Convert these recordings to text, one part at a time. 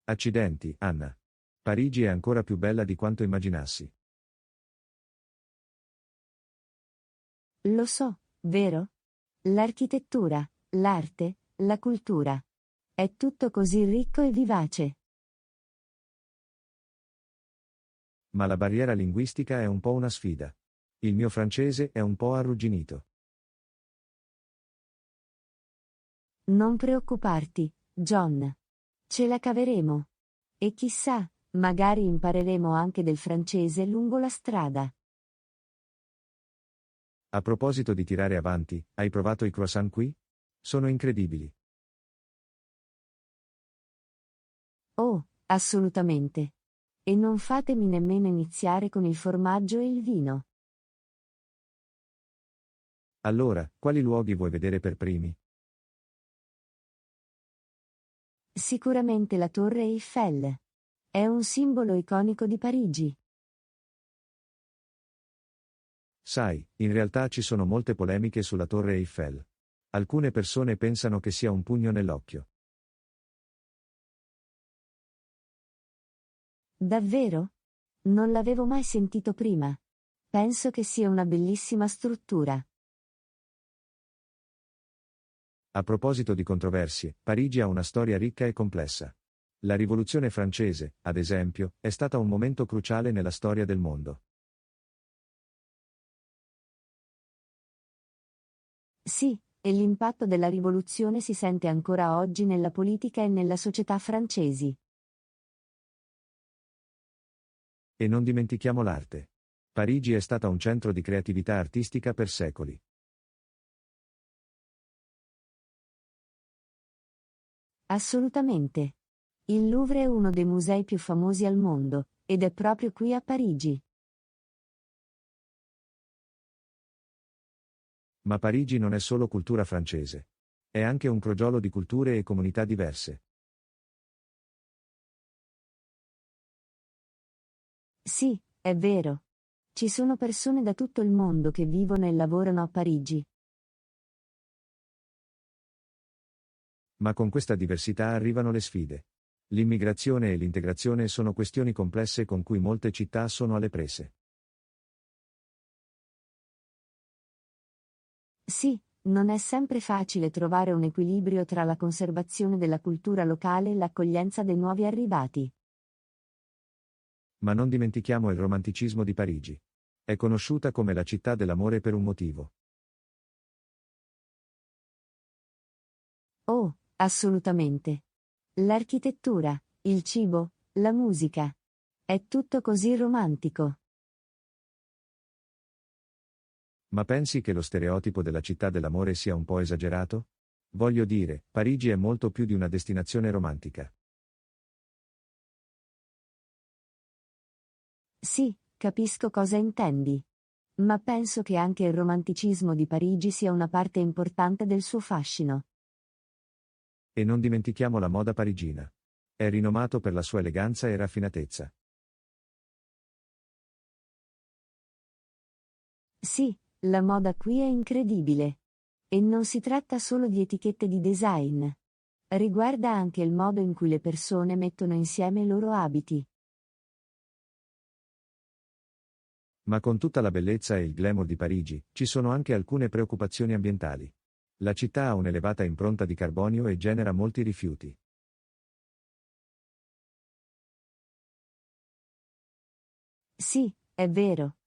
Accidenti, Anna. Parigi è ancora più bella di quanto immaginassi. Lo so, vero? L'architettura, l'arte, la cultura. È tutto così ricco e vivace. Ma la barriera linguistica è un po' una sfida. Il mio francese è un po' arrugginito. Non preoccuparti, John. Ce la caveremo. E chissà, magari impareremo anche del francese lungo la strada. A proposito di tirare avanti, hai provato i croissant qui? Sono incredibili. Oh, assolutamente. E non fatemi nemmeno iniziare con il formaggio e il vino. Allora, quali luoghi vuoi vedere per primi? Sicuramente la Torre Eiffel. È un simbolo iconico di Parigi. Sai, in realtà ci sono molte polemiche sulla Torre Eiffel. Alcune persone pensano che sia un pugno nell'occhio. Davvero? Non l'avevo mai sentito prima. Penso che sia una bellissima struttura. A proposito di controversie, Parigi ha una storia ricca e complessa. La Rivoluzione francese, ad esempio, è stata un momento cruciale nella storia del mondo. Sì, e l'impatto della rivoluzione si sente ancora oggi nella politica e nella società francesi. E non dimentichiamo l'arte. Parigi è stata un centro di creatività artistica per secoli. Assolutamente. Il Louvre è uno dei musei più famosi al mondo, ed è proprio qui a Parigi. Ma Parigi non è solo cultura francese. È anche un crogiolo di culture e comunità diverse. Sì, è vero. Ci sono persone da tutto il mondo che vivono e lavorano a Parigi. Ma con questa diversità arrivano le sfide. L'immigrazione e l'integrazione sono questioni complesse con cui molte città sono alle prese. Sì, non è sempre facile trovare un equilibrio tra la conservazione della cultura locale e l'accoglienza dei nuovi arrivati. Ma non dimentichiamo il romanticismo di Parigi. È conosciuta come la città dell'amore per un motivo. Oh, assolutamente. L'architettura, il cibo, la musica. È tutto così romantico. Ma pensi che lo stereotipo della città dell'amore sia un po' esagerato? Voglio dire, Parigi è molto più di una destinazione romantica. Sì, capisco cosa intendi. Ma penso che anche il romanticismo di Parigi sia una parte importante del suo fascino. E non dimentichiamo la moda parigina. È rinomato per la sua eleganza e raffinatezza. Sì, la moda qui è incredibile. E non si tratta solo di etichette di design. Riguarda anche il modo in cui le persone mettono insieme i loro abiti. Ma con tutta la bellezza e il glamour di Parigi, ci sono anche alcune preoccupazioni ambientali. La città ha un'elevata impronta di carbonio e genera molti rifiuti. Sì, è vero.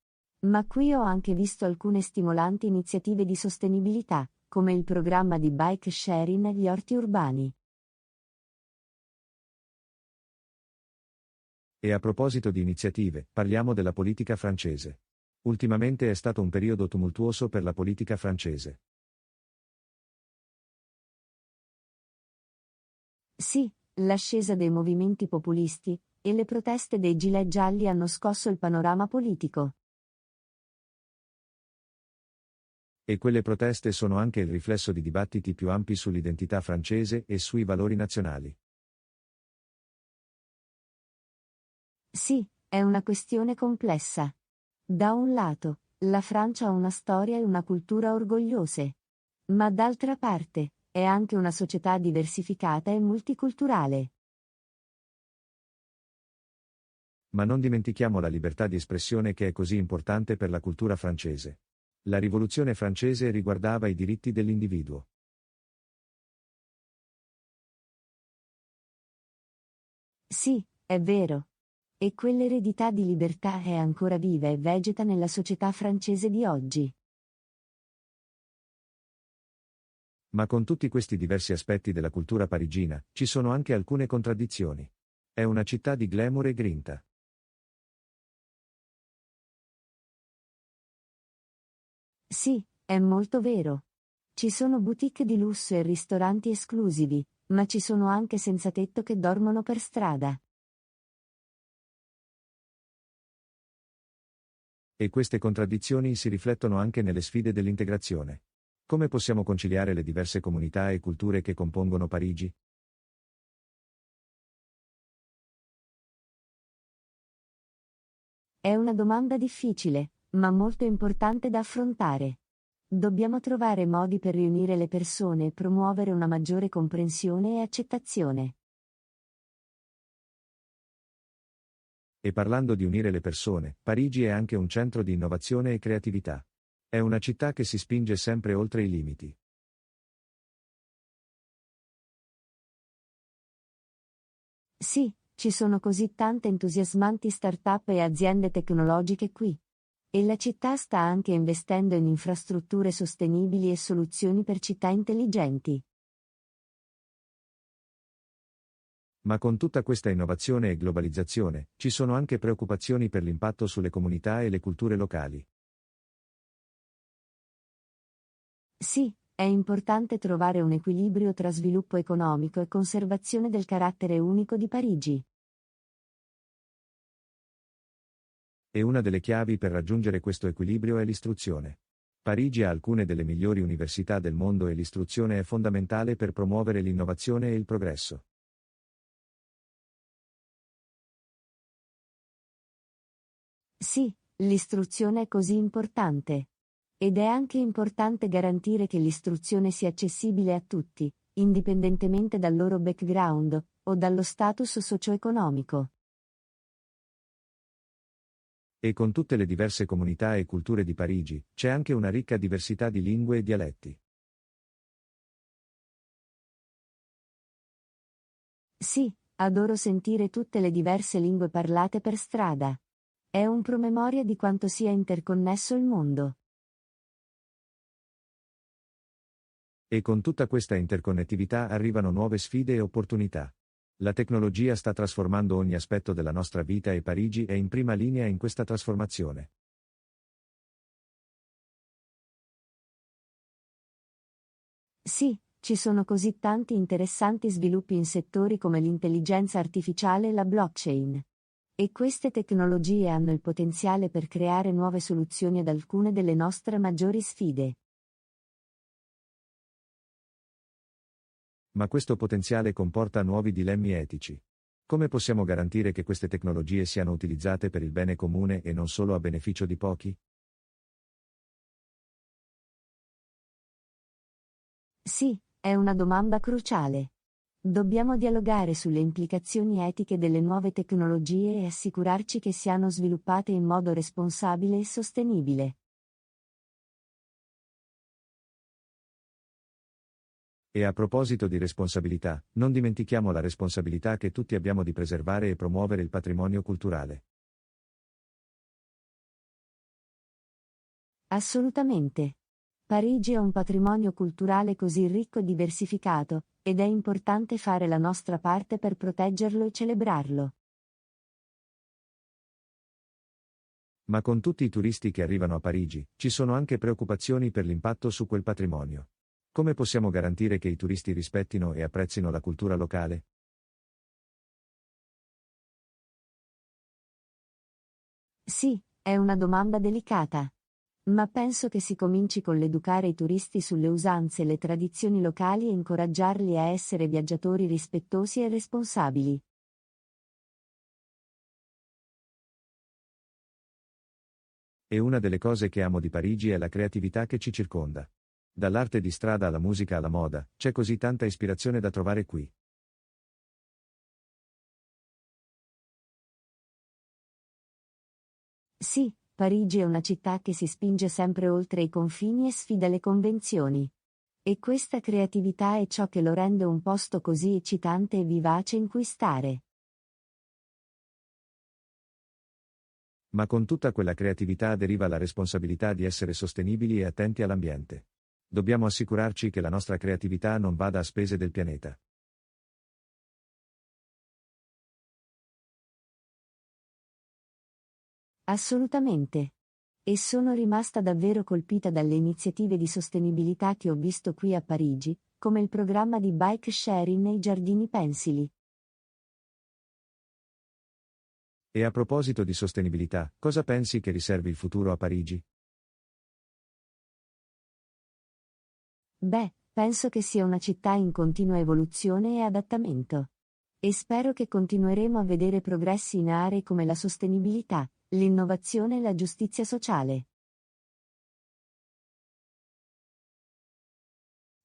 Ma qui ho anche visto alcune stimolanti iniziative di sostenibilità, come il programma di bike sharing negli orti urbani. E a proposito di iniziative, parliamo della politica francese. Ultimamente è stato un periodo tumultuoso per la politica francese. Sì, l'ascesa dei movimenti populisti e le proteste dei gilet gialli hanno scosso il panorama politico. E quelle proteste sono anche il riflesso di dibattiti più ampi sull'identità francese e sui valori nazionali. Sì, è una questione complessa. Da un lato, la Francia ha una storia e una cultura orgogliose. Ma d'altra parte, è anche una società diversificata e multiculturale. Ma non dimentichiamo la libertà di espressione che è così importante per la cultura francese. La rivoluzione francese riguardava i diritti dell'individuo. Sì, è vero. E quell'eredità di libertà è ancora viva e vegeta nella società francese di oggi. Ma con tutti questi diversi aspetti della cultura parigina, ci sono anche alcune contraddizioni. È una città di glamour e grinta. Sì, è molto vero. Ci sono boutique di lusso e ristoranti esclusivi, ma ci sono anche senzatetto che dormono per strada. E queste contraddizioni si riflettono anche nelle sfide dell'integrazione. Come possiamo conciliare le diverse comunità e culture che compongono Parigi? È una domanda difficile, ma molto importante da affrontare. Dobbiamo trovare modi per riunire le persone e promuovere una maggiore comprensione e accettazione. E parlando di unire le persone, Parigi è anche un centro di innovazione e creatività. È una città che si spinge sempre oltre i limiti. Sì, ci sono così tante entusiasmanti start-up e aziende tecnologiche qui. E la città sta anche investendo in infrastrutture sostenibili e soluzioni per città intelligenti. Ma con tutta questa innovazione e globalizzazione, ci sono anche preoccupazioni per l'impatto sulle comunità e le culture locali. Sì, è importante trovare un equilibrio tra sviluppo economico e conservazione del carattere unico di Parigi. E una delle chiavi per raggiungere questo equilibrio è l'istruzione. Parigi ha alcune delle migliori università del mondo e l'istruzione è fondamentale per promuovere l'innovazione e il progresso. Sì, l'istruzione è così importante. Ed è anche importante garantire che l'istruzione sia accessibile a tutti, indipendentemente dal loro background o dallo status socio-economico. E con tutte le diverse comunità e culture di Parigi, c'è anche una ricca diversità di lingue e dialetti. Sì, adoro sentire tutte le diverse lingue parlate per strada. È un promemoria di quanto sia interconnesso il mondo. E con tutta questa interconnettività arrivano nuove sfide e opportunità. La tecnologia sta trasformando ogni aspetto della nostra vita e Parigi è in prima linea in questa trasformazione. Sì, ci sono così tanti interessanti sviluppi in settori come l'intelligenza artificiale e la blockchain. E queste tecnologie hanno il potenziale per creare nuove soluzioni ad alcune delle nostre maggiori sfide. Ma questo potenziale comporta nuovi dilemmi etici. Come possiamo garantire che queste tecnologie siano utilizzate per il bene comune e non solo a beneficio di pochi? Sì, è una domanda cruciale. Dobbiamo dialogare sulle implicazioni etiche delle nuove tecnologie e assicurarci che siano sviluppate in modo responsabile e sostenibile. E a proposito di responsabilità, non dimentichiamo la responsabilità che tutti abbiamo di preservare e promuovere il patrimonio culturale. Assolutamente. Parigi è un patrimonio culturale così ricco e diversificato, ed è importante fare la nostra parte per proteggerlo e celebrarlo. Ma con tutti i turisti che arrivano a Parigi, ci sono anche preoccupazioni per l'impatto su quel patrimonio. Come possiamo garantire che i turisti rispettino e apprezzino la cultura locale? Sì, è una domanda delicata. Ma penso che si cominci con l'educare i turisti sulle usanze e le tradizioni locali e incoraggiarli a essere viaggiatori rispettosi e responsabili. E una delle cose che amo di Parigi è la creatività che ci circonda. Dall'arte di strada alla musica alla moda, c'è così tanta ispirazione da trovare qui. Sì, Parigi è una città che si spinge sempre oltre i confini e sfida le convenzioni. E questa creatività è ciò che lo rende un posto così eccitante e vivace in cui stare. Ma con tutta quella creatività deriva la responsabilità di essere sostenibili e attenti all'ambiente. Dobbiamo assicurarci che la nostra creatività non vada a spese del pianeta. Assolutamente. E sono rimasta davvero colpita dalle iniziative di sostenibilità che ho visto qui a Parigi, come il programma di bike sharing nei giardini pensili. E a proposito di sostenibilità, cosa pensi che riservi il futuro a Parigi? Beh, penso che sia una città in continua evoluzione e adattamento. E spero che continueremo a vedere progressi in aree come la sostenibilità, l'innovazione e la giustizia sociale.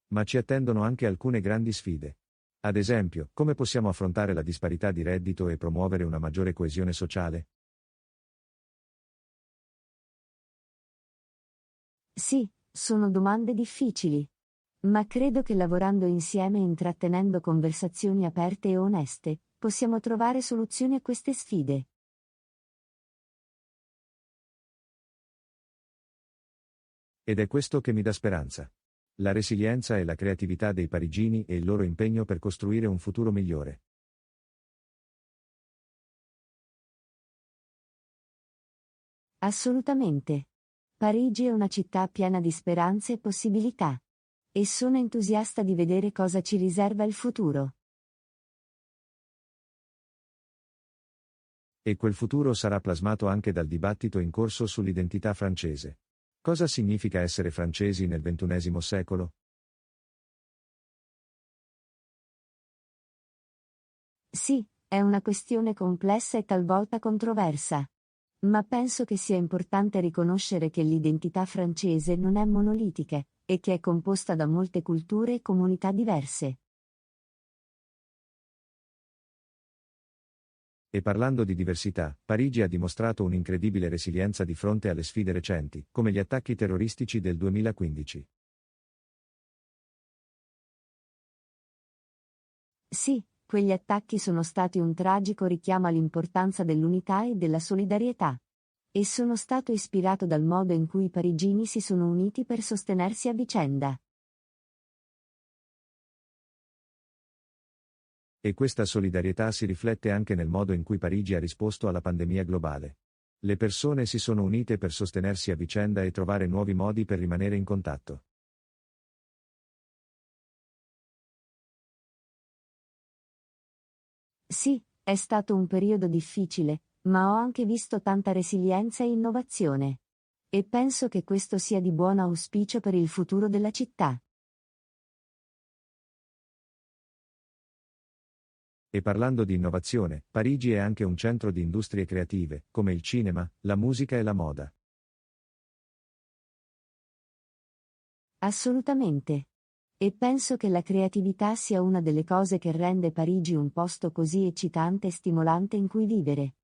Ma ci attendono anche alcune grandi sfide. Ad esempio, come possiamo affrontare la disparità di reddito e promuovere una maggiore coesione sociale? Sì, sono domande difficili. Ma credo che lavorando insieme e intrattenendo conversazioni aperte e oneste, possiamo trovare soluzioni a queste sfide. Ed è questo che mi dà speranza. La resilienza e la creatività dei parigini e il loro impegno per costruire un futuro migliore. Assolutamente. Parigi è una città piena di speranze e possibilità. E sono entusiasta di vedere cosa ci riserva il futuro. E quel futuro sarà plasmato anche dal dibattito in corso sull'identità francese. Cosa significa essere francesi nel XXI secolo? Sì, è una questione complessa e talvolta controversa. Ma penso che sia importante riconoscere che l'identità francese non è monolitica, e che è composta da molte culture e comunità diverse. E parlando di diversità, Parigi ha dimostrato un'incredibile resilienza di fronte alle sfide recenti, come gli attacchi terroristici del 2015. Sì, quegli attacchi sono stati un tragico richiamo all'importanza dell'unità e della solidarietà. E sono stato ispirato dal modo in cui i parigini si sono uniti per sostenersi a vicenda. E questa solidarietà si riflette anche nel modo in cui Parigi ha risposto alla pandemia globale. Le persone si sono unite per sostenersi a vicenda e trovare nuovi modi per rimanere in contatto. Sì, è stato un periodo difficile, ma ho anche visto tanta resilienza e innovazione. E penso che questo sia di buon auspicio per il futuro della città. E parlando di innovazione, Parigi è anche un centro di industrie creative, come il cinema, la musica e la moda. Assolutamente. E penso che la creatività sia una delle cose che rende Parigi un posto così eccitante e stimolante in cui vivere.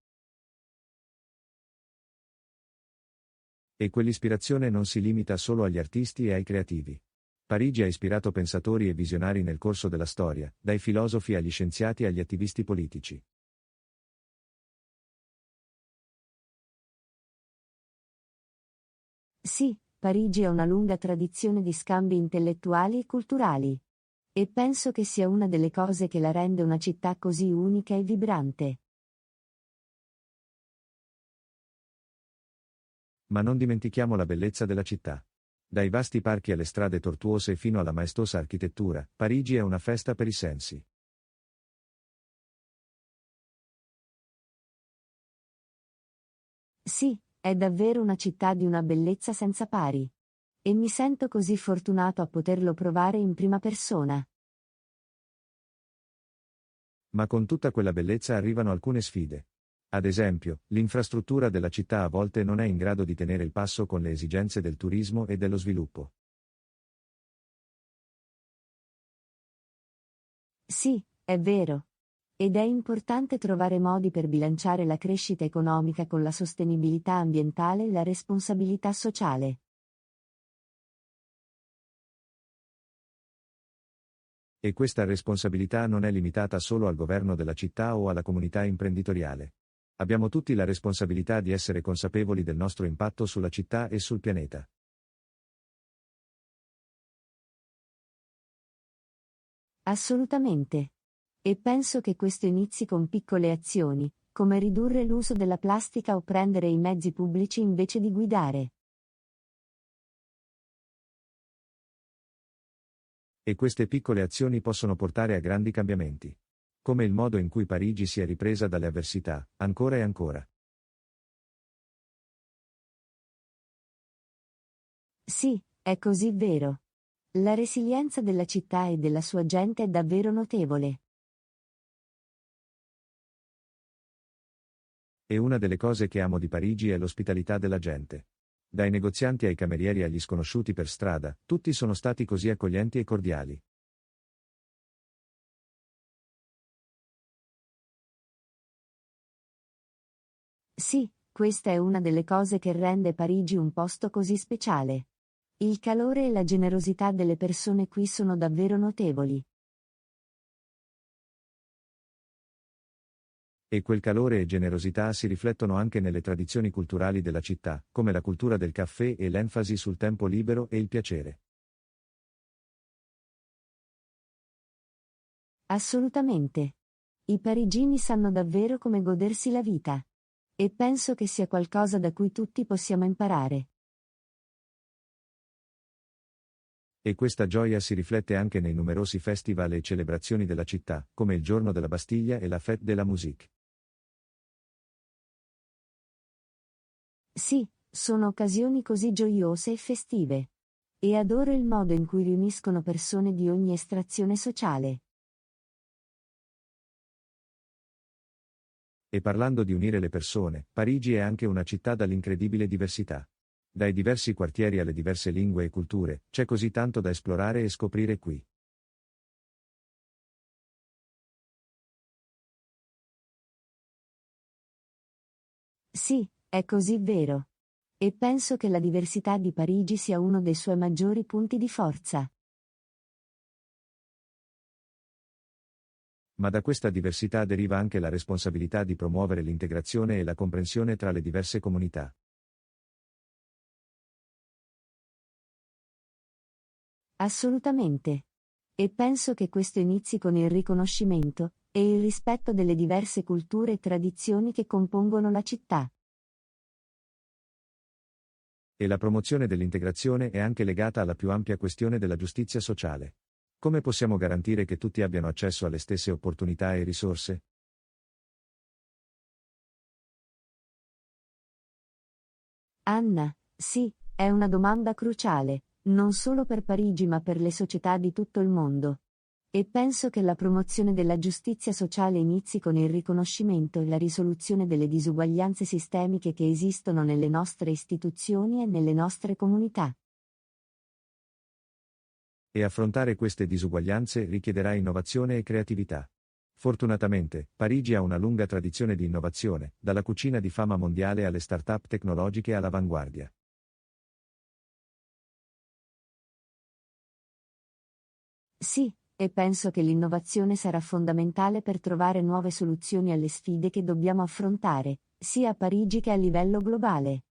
E quell'ispirazione non si limita solo agli artisti e ai creativi. Parigi ha ispirato pensatori e visionari nel corso della storia, dai filosofi agli scienziati agli attivisti politici. Sì, Parigi ha una lunga tradizione di scambi intellettuali e culturali. E penso che sia una delle cose che la rende una città così unica e vibrante. Ma non dimentichiamo la bellezza della città. Dai vasti parchi alle strade tortuose fino alla maestosa architettura, Parigi è una festa per i sensi. Sì, è davvero una città di una bellezza senza pari. E mi sento così fortunato a poterlo provare in prima persona. Ma con tutta quella bellezza arrivano alcune sfide. Ad esempio, l'infrastruttura della città a volte non è in grado di tenere il passo con le esigenze del turismo e dello sviluppo. Sì, è vero. Ed è importante trovare modi per bilanciare la crescita economica con la sostenibilità ambientale e la responsabilità sociale. E questa responsabilità non è limitata solo al governo della città o alla comunità imprenditoriale. Abbiamo tutti la responsabilità di essere consapevoli del nostro impatto sulla città e sul pianeta. Assolutamente. E penso che questo inizi con piccole azioni, come ridurre l'uso della plastica o prendere i mezzi pubblici invece di guidare. E queste piccole azioni possono portare a grandi cambiamenti. Come il modo in cui Parigi si è ripresa dalle avversità, ancora e ancora. Sì, è così vero. La resilienza della città e della sua gente è davvero notevole. E una delle cose che amo di Parigi è l'ospitalità della gente. Dai negozianti ai camerieri agli sconosciuti per strada, tutti sono stati così accoglienti e cordiali. Sì, questa è una delle cose che rende Parigi un posto così speciale. Il calore e la generosità delle persone qui sono davvero notevoli. E quel calore e generosità si riflettono anche nelle tradizioni culturali della città, come la cultura del caffè e l'enfasi sul tempo libero e il piacere. Assolutamente. I parigini sanno davvero come godersi la vita. E penso che sia qualcosa da cui tutti possiamo imparare. E questa gioia si riflette anche nei numerosi festival e celebrazioni della città, come il Giorno della Bastiglia e la Fête de la Musique. Sì, sono occasioni così gioiose e festive. E adoro il modo in cui riuniscono persone di ogni estrazione sociale. E parlando di unire le persone, Parigi è anche una città dall'incredibile diversità. Dai diversi quartieri alle diverse lingue e culture, c'è così tanto da esplorare e scoprire qui. Sì, è così vero. E penso che la diversità di Parigi sia uno dei suoi maggiori punti di forza. Ma da questa diversità deriva anche la responsabilità di promuovere l'integrazione e la comprensione tra le diverse comunità. Assolutamente. E penso che questo inizi con il riconoscimento e il rispetto delle diverse culture e tradizioni che compongono la città. E la promozione dell'integrazione è anche legata alla più ampia questione della giustizia sociale. Come possiamo garantire che tutti abbiano accesso alle stesse opportunità e risorse? Anna, sì, è una domanda cruciale, non solo per Parigi ma per le società di tutto il mondo. E penso che la promozione della giustizia sociale inizi con il riconoscimento e la risoluzione delle disuguaglianze sistemiche che esistono nelle nostre istituzioni e nelle nostre comunità. E affrontare queste disuguaglianze richiederà innovazione e creatività. Fortunatamente, Parigi ha una lunga tradizione di innovazione, dalla cucina di fama mondiale alle start-up tecnologiche all'avanguardia. Sì, e penso che l'innovazione sarà fondamentale per trovare nuove soluzioni alle sfide che dobbiamo affrontare, sia a Parigi che a livello globale.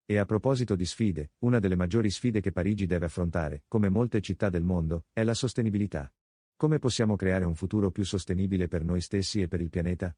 E a proposito di sfide, una delle maggiori sfide che Parigi deve affrontare, come molte città del mondo, è la sostenibilità. Come possiamo creare un futuro più sostenibile per noi stessi e per il pianeta?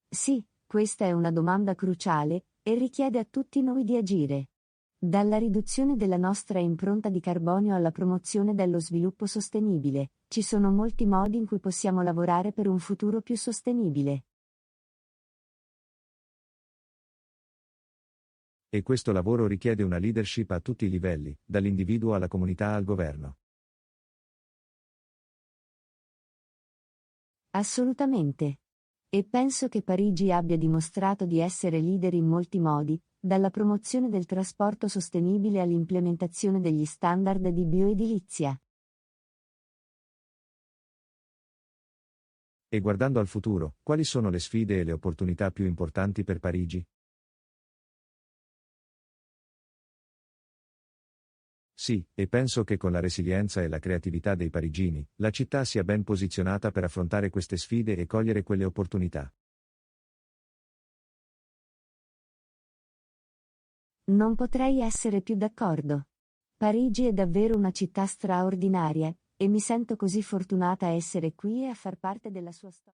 Sì, questa è una domanda cruciale, e richiede a tutti noi di agire. Dalla riduzione della nostra impronta di carbonio alla promozione dello sviluppo sostenibile, ci sono molti modi in cui possiamo lavorare per un futuro più sostenibile. E questo lavoro richiede una leadership a tutti i livelli, dall'individuo alla comunità al governo. Assolutamente. E penso che Parigi abbia dimostrato di essere leader in molti modi, dalla promozione del trasporto sostenibile all'implementazione degli standard di bioedilizia. E guardando al futuro, quali sono le sfide e le opportunità più importanti per Parigi? Sì, e penso che con la resilienza e la creatività dei parigini, la città sia ben posizionata per affrontare queste sfide e cogliere quelle opportunità. Non potrei essere più d'accordo. Parigi è davvero una città straordinaria, e mi sento così fortunata a essere qui e a far parte della sua storia.